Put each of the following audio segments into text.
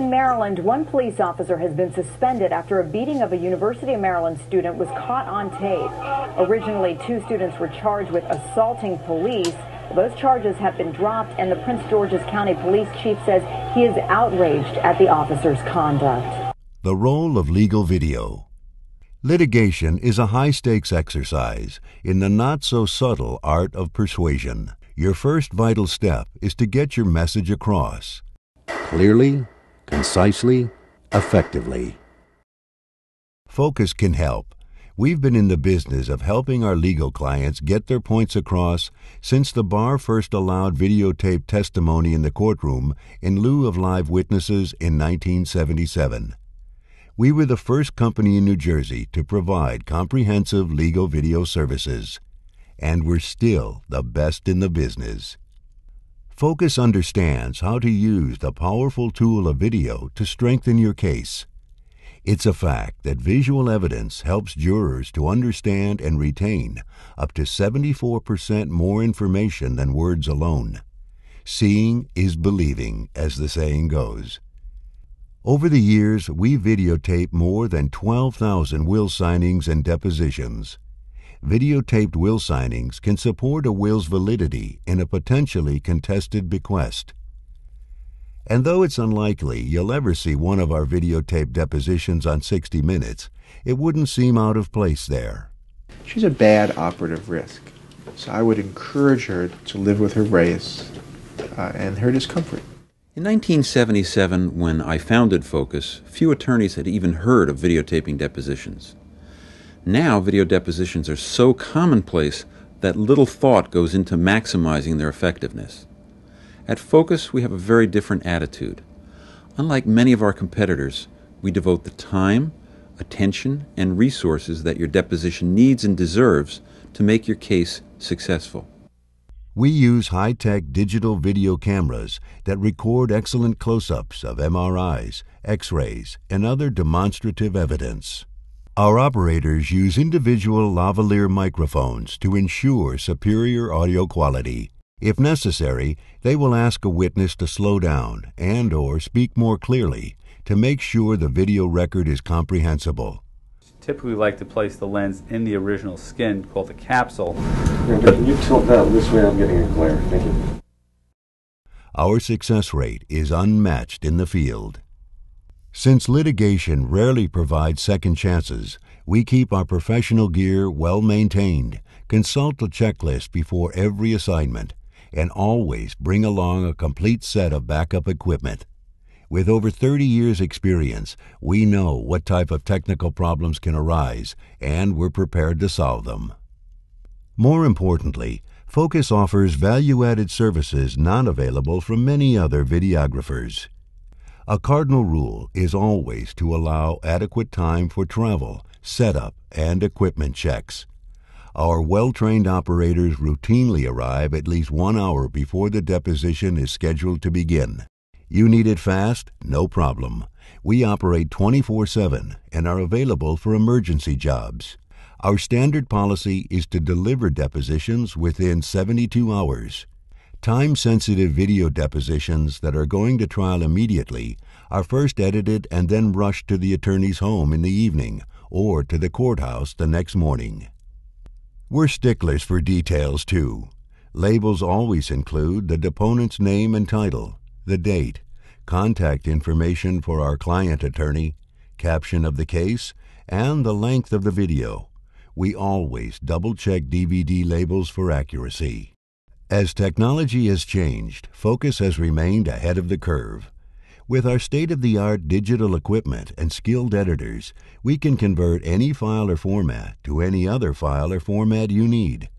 In Maryland, one police officer has been suspended after a beating of a University of Maryland student was caught on tape. Originally, 2 students were charged with assaulting police. Those charges have been dropped, and the Prince George's County Police Chief says he is outraged at the officer's conduct. The role of legal video. Litigation is a high-stakes exercise in the not-so-subtle art of persuasion. Your first vital step is to get your message across. Clearly, concisely, effectively. Phokus can help. We've been in the business of helping our legal clients get their points across since the bar first allowed videotaped testimony in the courtroom in lieu of live witnesses in 1977. We were the first company in New Jersey to provide comprehensive legal video services, and we're still the best in the business. Phokus understands how to use the powerful tool of video to strengthen your case. It's a fact that visual evidence helps jurors to understand and retain up to 74% more information than words alone. Seeing is believing, as the saying goes. Over the years, we videotaped more than 12,000 will signings and depositions. Videotaped will signings can support a will's validity in a potentially contested bequest. And though it's unlikely you'll ever see one of our videotaped depositions on 60 Minutes, it wouldn't seem out of place there. She's a bad operative risk, so I would encourage her to live with her bias and her discomfort. In 1977, when I founded Phokus, few attorneys had even heard of videotaping depositions. Now, video depositions are so commonplace that little thought goes into maximizing their effectiveness. At Phokus, we have a very different attitude. Unlike many of our competitors, we devote the time, attention, and resources that your deposition needs and deserves to make your case successful. We use high-tech digital video cameras that record excellent close-ups of MRIs, X-rays, and other demonstrative evidence. Our operators use individual lavalier microphones to ensure superior audio quality. If necessary, they will ask a witness to slow down and/or speak more clearly to make sure the video record is comprehensible. Typically, we like to place the lens in the original skin, called the capsule. Yeah, but can you tilt that this way? I'm getting a glare. Thank you. Our success rate is unmatched in the field. Since litigation rarely provides second chances, we keep our professional gear well maintained, consult a checklist before every assignment, and always bring along a complete set of backup equipment. With over 30 years' experience, we know what type of technical problems can arise, and we're prepared to solve them. More importantly, Phokus offers value-added services not available from many other videographers. A cardinal rule is always to allow adequate time for travel, setup, and equipment checks. Our well-trained operators routinely arrive at least 1 hour before the deposition is scheduled to begin. You need it fast? No problem. We operate 24/7 and are available for emergency jobs. Our standard policy is to deliver depositions within 72 hours. Time-sensitive video depositions that are going to trial immediately are first edited and then rushed to the attorney's home in the evening or to the courthouse the next morning. We're sticklers for details, too. Labels always include the deponent's name and title, the date, contact information for our client attorney, caption of the case, and the length of the video. We always double-check DVD labels for accuracy. As technology has changed, Phokus has remained ahead of the curve. With our state-of-the-art digital equipment and skilled editors, we can convert any file or format to any other file or format you need.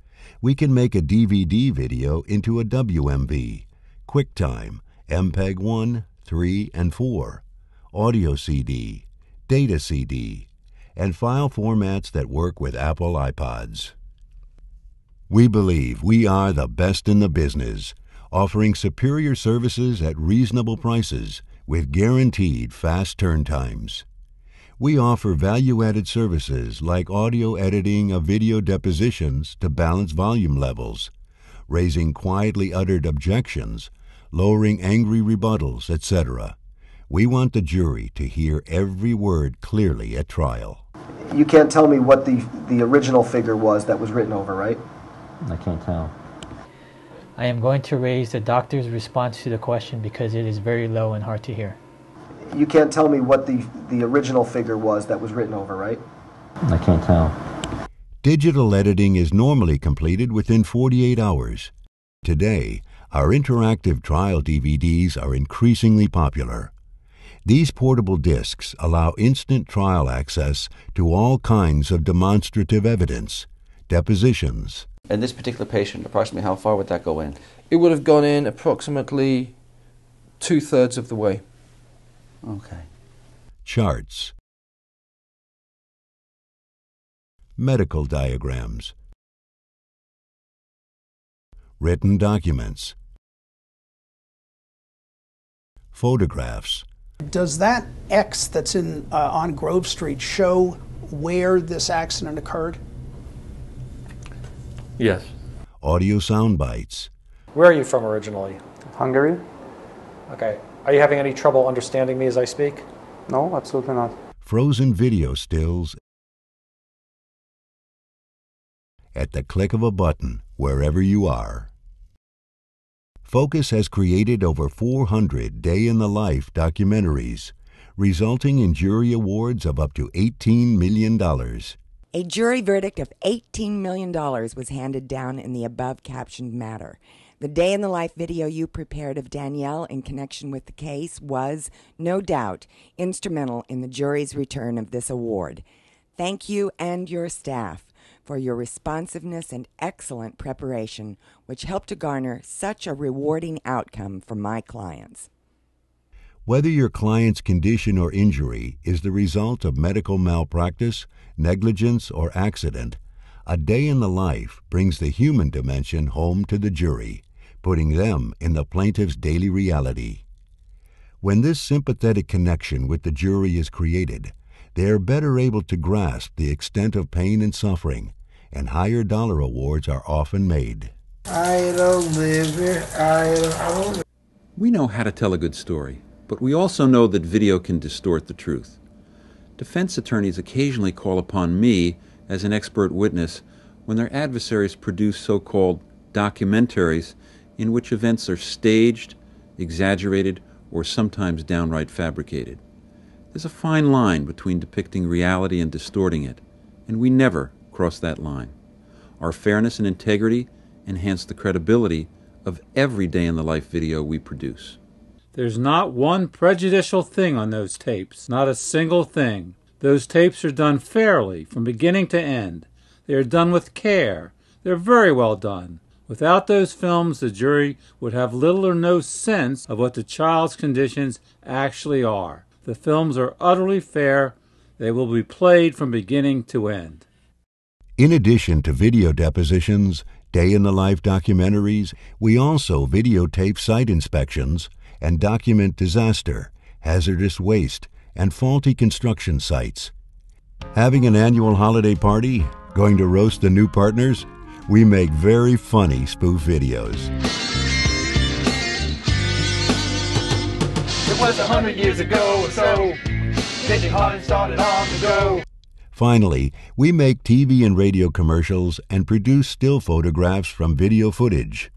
We can make a DVD video into a WMV, QuickTime, MPEG 1, 3, and 4, audio CD, data CD, and file formats that work with Apple iPods. We believe we are the best in the business, offering superior services at reasonable prices with guaranteed fast turn times. We offer value-added services like audio editing of video depositions to balance volume levels, raising quietly uttered objections, lowering angry rebuttals, etc. We want the jury to hear every word clearly at trial. You can't tell me what the original figure was that was written over, right? I can't tell. I am going to raise the doctor's response to the question because it is very low and hard to hear. You can't tell me what the original figure was that was written over, right? I can't tell. Digital editing is normally completed within 48 hours. Today, our interactive trial DVDs are increasingly popular. These portable discs allow instant trial access to all kinds of demonstrative evidence, depositions. In this particular patient, approximately how far would that go in? It would have gone in approximately 2/3 of the way. Okay. Charts. Medical diagrams. Written documents. Photographs. Does that X that's on Grove Street show where this accident occurred? Yes. Audio sound bites. Where are you from originally? Hungary. Okay. Are you having any trouble understanding me as I speak? No, absolutely not. Frozen video stills at the click of a button wherever you are. Phokus has created over 400 day-in-the-life documentaries, resulting in jury awards of up to $18 million. A jury verdict of $18 million was handed down in the above-captioned matter. The day-in-the-life video you prepared of Danielle in connection with the case was, no doubt, instrumental in the jury's return of this award. Thank you and your staff for your responsiveness and excellent preparation, which helped to garner such a rewarding outcome for my clients. Whether your client's condition or injury is the result of medical malpractice, negligence, or accident, a day in the life brings the human dimension home to the jury, putting them in the plaintiff's daily reality. When this sympathetic connection with the jury is created, they are better able to grasp the extent of pain and suffering, and higher dollar awards are often made. I don't live here. I don't. We know how to tell a good story, but we also know that video can distort the truth. Defense attorneys occasionally call upon me as an expert witness when their adversaries produce so-called documentaries in which events are staged, exaggerated, or sometimes downright fabricated. There's a fine line between depicting reality and distorting it, and we never cross that line. Our fairness and integrity enhance the credibility of every day-in-the-life video we produce. There's not one prejudicial thing on those tapes, not a single thing. Those tapes are done fairly from beginning to end. They are done with care. They're very well done. Without those films, the jury would have little or no sense of what the child's conditions actually are. The films are utterly fair. They will be played from beginning to end. In addition to video depositions, day-in-the-life documentaries, we also videotape site inspections and document disaster, hazardous waste, and faulty construction sites. Having an annual holiday party? Going to roast the new partners? We make very funny spoof videos. It was 100 years ago or so. Getting hot and started on the go. Finally, we make TV and radio commercials and produce still photographs from video footage.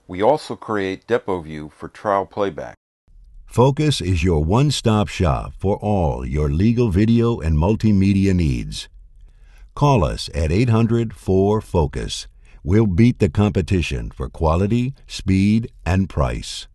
We also create DepoView for trial playback. Phokus is your one-stop shop for all your legal video and multimedia needs. Call us at 800-4-FOCUS. We'll beat the competition for quality, speed, and price.